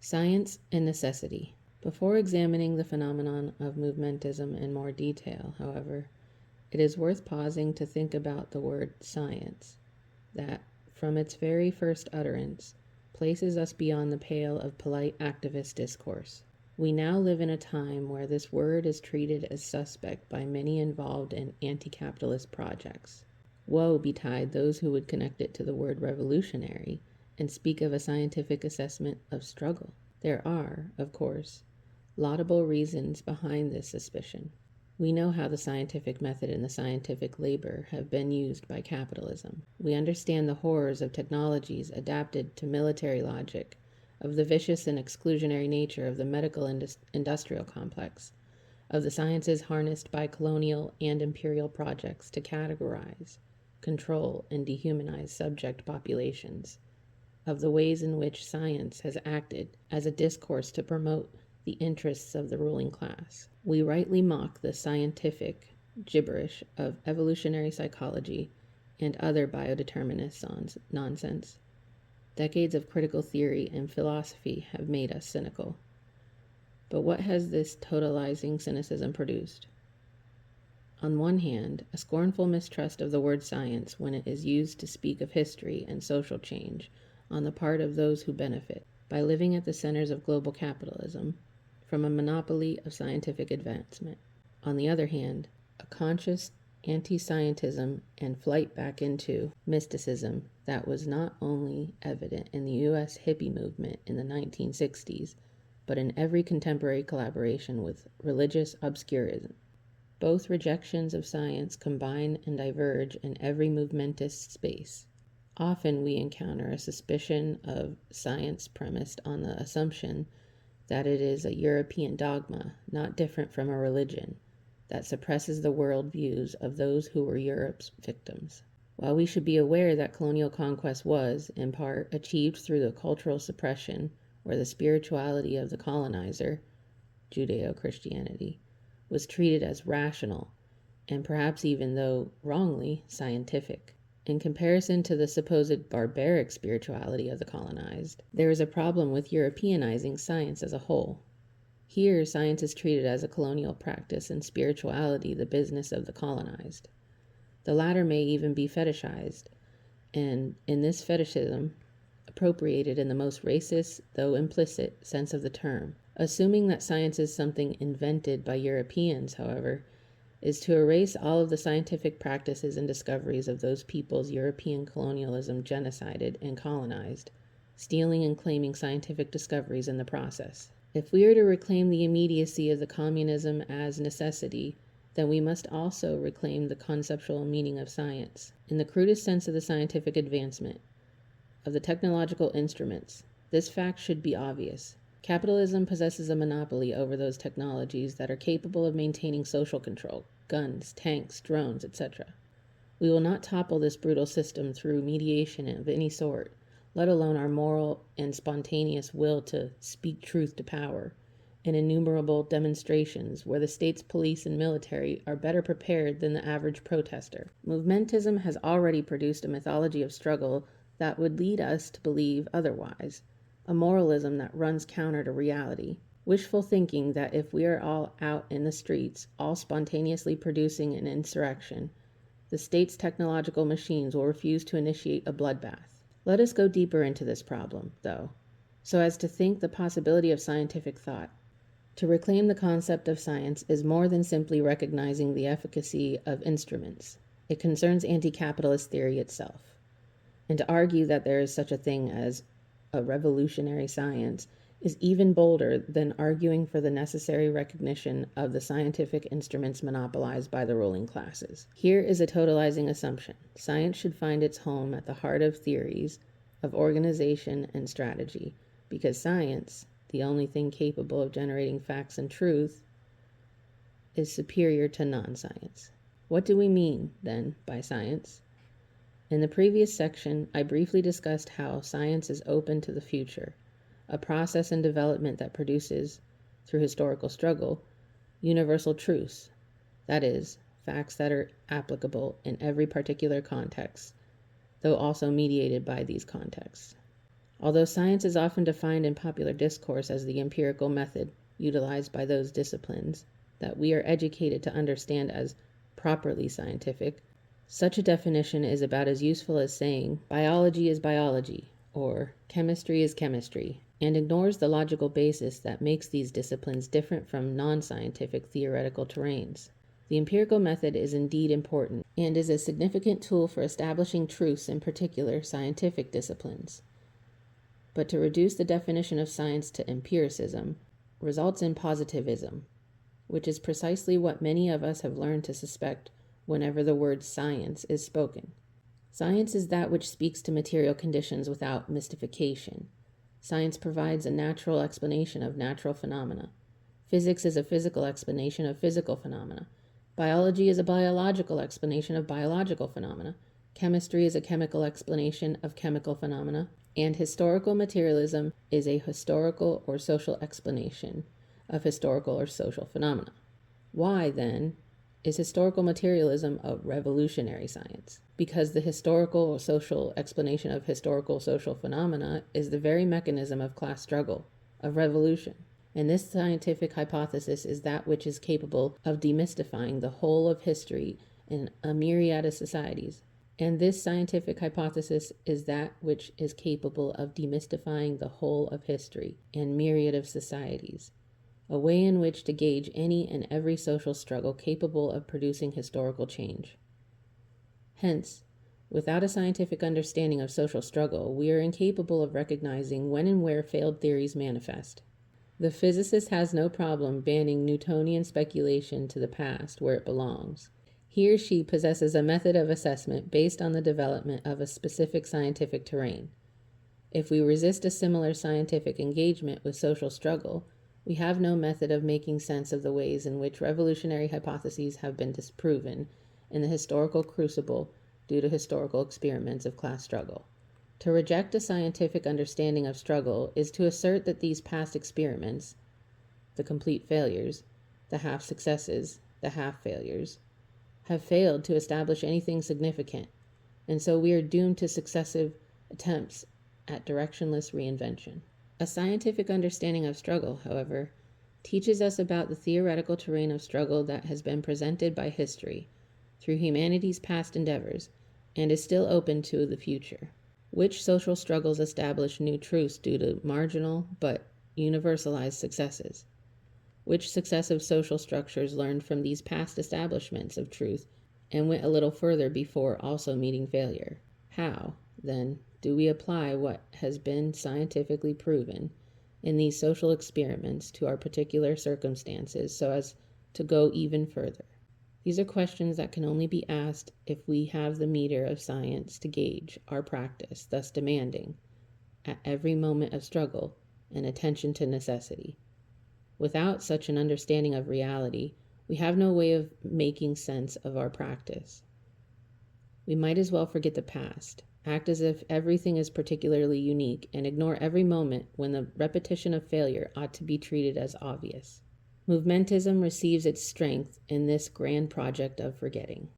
Science and necessity. Before examining the phenomenon of movementism in more detail, however, it is worth pausing to think about the word science, that, from its very first utterance, places us beyond the pale of polite activist discourse. We now live in a time where this word is treated as suspect by many involved in anti-capitalist projects. Woe betide those who would connect it to the word revolutionary and speak of a scientific assessment of struggle. There are, of course, laudable reasons behind this suspicion. We know how the scientific method and the scientific labor have been used by capitalism. We understand the horrors of technologies adapted to military logic, of the vicious and exclusionary nature of the medical industrial complex, of the sciences harnessed by colonial and imperial projects to categorize, control, and dehumanize subject populations, of the ways in which science has acted as a discourse to promote the interests of the ruling class. We rightly mock the scientific gibberish of evolutionary psychology and other biodeterminist nonsense. Decades of critical theory and philosophy have made us cynical. But what has this totalizing cynicism produced? On one hand, a scornful mistrust of the word science when it is used to speak of history and social change on the part of those who benefit by living at the centers of global capitalism from a monopoly of scientific advancement. On the other hand, a conscious anti-scientism and flight back into mysticism that was not only evident in the U.S. hippie movement in the 1960s, but in every contemporary collaboration with religious obscurism. Both rejections of science combine and diverge in every movementist space. Often we encounter a suspicion of science premised on the assumption that it is a European dogma, not different from a religion, that suppresses the worldviews of those who were Europe's victims. While we should be aware that colonial conquest was, in part, achieved through the cultural suppression or the spirituality of the colonizer, Judeo-Christianity, was treated as rational, and perhaps even, though wrongly, scientific. In comparison to the supposed barbaric spirituality of the colonized, there is a problem with Europeanizing science as a whole. Here, science is treated as a colonial practice and spirituality the business of the colonized. The latter may even be fetishized, and in this fetishism, appropriated in the most racist, though implicit, sense of the term. Assuming that science is something invented by Europeans, however, is to erase all of the scientific practices and discoveries of those peoples European colonialism genocided and colonized, stealing and claiming scientific discoveries in the process. If we are to reclaim the immediacy of the communism as necessity, then we must also reclaim the conceptual meaning of science. In the crudest sense of the scientific advancement, of the technological instruments, this fact should be obvious. Capitalism possesses a monopoly over those technologies that are capable of maintaining social control, guns, tanks, drones, etc. We will not topple this brutal system through mediation of any sort, let alone our moral and spontaneous will to speak truth to power, in innumerable demonstrations where the state's police and military are better prepared than the average protester. Movementism has already produced a mythology of struggle that would lead us to believe otherwise, a moralism that runs counter to reality, wishful thinking that if we are all out in the streets, all spontaneously producing an insurrection, the state's technological machines will refuse to initiate a bloodbath. Let us go deeper into this problem, though, so as to think the possibility of scientific thought. To reclaim the concept of science is more than simply recognizing the efficacy of instruments. It concerns anti-capitalist theory itself. And to argue that there is such a thing as a revolutionary science is even bolder than arguing for the necessary recognition of the scientific instruments monopolized by the ruling classes. Here is a totalizing assumption. Science should find its home at the heart of theories, of organization and strategy, because science, the only thing capable of generating facts and truth, is superior to non-science. What do we mean, then, by science? In the previous section, I briefly discussed how science is open to the future, a process and development that produces, through historical struggle, universal truths, that is, facts that are applicable in every particular context, though also mediated by these contexts. Although science is often defined in popular discourse as the empirical method utilized by those disciplines that we are educated to understand as properly scientific, such a definition is about as useful as saying biology is biology or chemistry is chemistry, and ignores the logical basis that makes these disciplines different from non-scientific theoretical terrains. The empirical method is indeed important and is a significant tool for establishing truths in particular scientific disciplines. But to reduce the definition of science to empiricism results in positivism, which is precisely what many of us have learned to suspect whenever the word science is spoken. Science is that which speaks to material conditions without mystification. Science provides a natural explanation of natural phenomena. Physics is a physical explanation of physical phenomena. Biology is a biological explanation of biological phenomena. Chemistry is a chemical explanation of chemical phenomena. And historical materialism is a historical or social explanation of historical or social phenomena. Why, then, is historical materialism a revolutionary science? Because the historical or social explanation of historical social phenomena is the very mechanism of class struggle, of revolution. And this scientific hypothesis is that which is capable of demystifying the whole of history in a myriad of societies. And this scientific hypothesis is that which is capable of demystifying the whole of history and myriad of societies, a way in which to gauge any and every social struggle capable of producing historical change. Hence, without a scientific understanding of social struggle, we are incapable of recognizing when and where failed theories manifest. The physicist has no problem banning Newtonian speculation to the past where it belongs. He or she possesses a method of assessment based on the development of a specific scientific terrain. If we resist a similar scientific engagement with social struggle, we have no method of making sense of the ways in which revolutionary hypotheses have been disproven in the historical crucible due to historical experiments of class struggle. To reject a scientific understanding of struggle is to assert that these past experiments, the complete failures, the half successes, the half failures, have failed to establish anything significant, and so we are doomed to successive attempts at directionless reinvention. A scientific understanding of struggle, however, teaches us about the theoretical terrain of struggle that has been presented by history through humanity's past endeavors and is still open to the future. Which social struggles establish new truths due to marginal but universalized successes? Which successive social structures learned from these past establishments of truth and went a little further before also meeting failure? How, then, do we apply what has been scientifically proven in these social experiments to our particular circumstances so as to go even further? These are questions that can only be asked if we have the meter of science to gauge our practice, thus demanding, at every moment of struggle, an attention to necessity. Without such an understanding of reality, we have no way of making sense of our practice. We might as well forget the past, act as if everything is particularly unique, and ignore every moment when the repetition of failure ought to be treated as obvious. Movementism receives its strength in this grand project of forgetting.